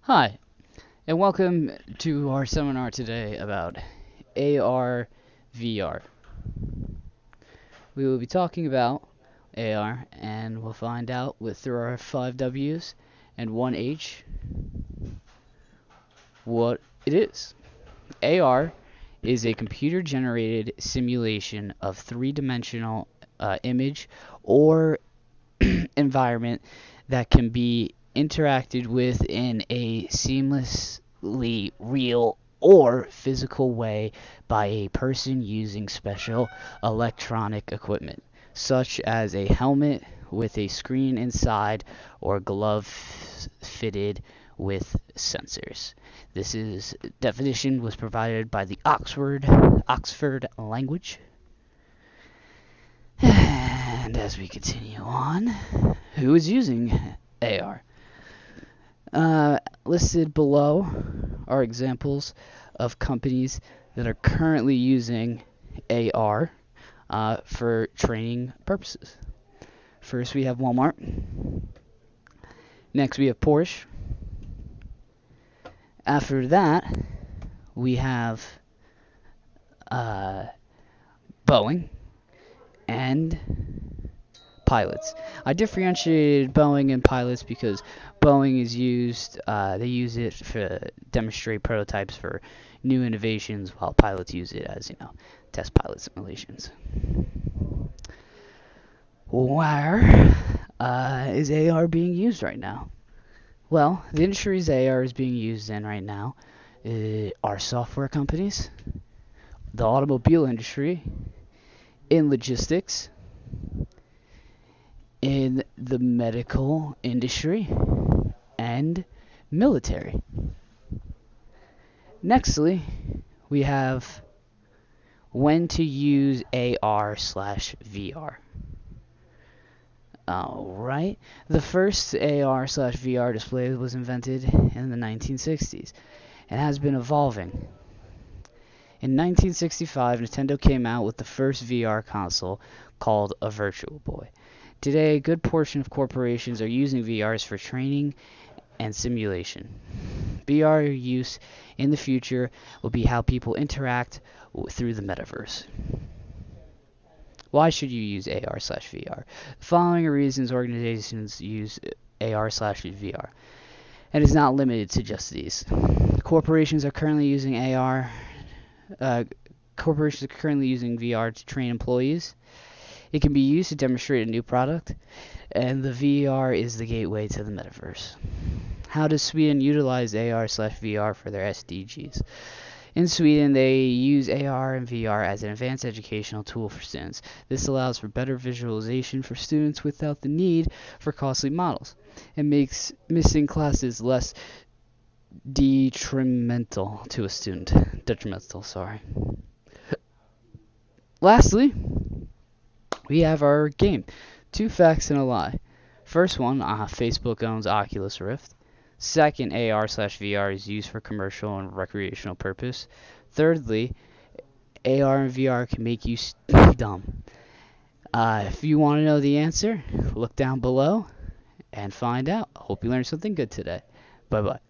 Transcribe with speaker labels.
Speaker 1: Hi, and welcome to our seminar today about AR VR. We will be talking about AR, and we'll find out through our 5 W's and 1 H what it is. AR is a computer generated simulation of three-dimensional image or environment that can be interacted with in a seamlessly real or physical way by a person using special electronic equipment, such as a helmet with a screen inside or gloves fitted with sensors. This definition was provided by the Oxford Language. And as we continue on, who is using AR? Listed below are examples of companies that are currently using AR for training purposes. First, we have Walmart. Next, we have Porsche. After that, we have Boeing and pilots. I differentiated Boeing and pilots because Boeing is used, they use it to demonstrate prototypes for new innovations, while pilots use it as, test pilot simulations. Where is AR being used right now? Well, the industries AR is being used in right now are software companies, the automobile industry, in logistics, in the medical industry, and military. Nextly, we have when to use AR/VR. Alright, the first AR/VR display was invented in the 1960s and has been evolving. In 1965, Nintendo came out with the first VR console called a Virtual Boy. Today, a good portion of corporations are using VRs for training and simulation. VR use in the future will be how people interact through the metaverse. Why should you use AR/VR? The following are reasons organizations use AR/VR, and is not limited to just these. Corporations are currently using VR to train employees. It can be used to demonstrate a new product, and the VR is the gateway to the metaverse. How does Sweden utilize AR/VR for their SDGs? In Sweden, they use AR and VR as an advanced educational tool for students. This allows for better visualization for students without the need for costly models. It makes missing classes less detrimental to a student. Lastly, we have our game, 2 facts and a lie. First one, Facebook owns Oculus Rift. Second, AR/VR is used for commercial and recreational purpose. Thirdly, AR and VR can make you dumb. If you want to know the answer, look down below and find out. Hope you learned something good today. Bye-bye.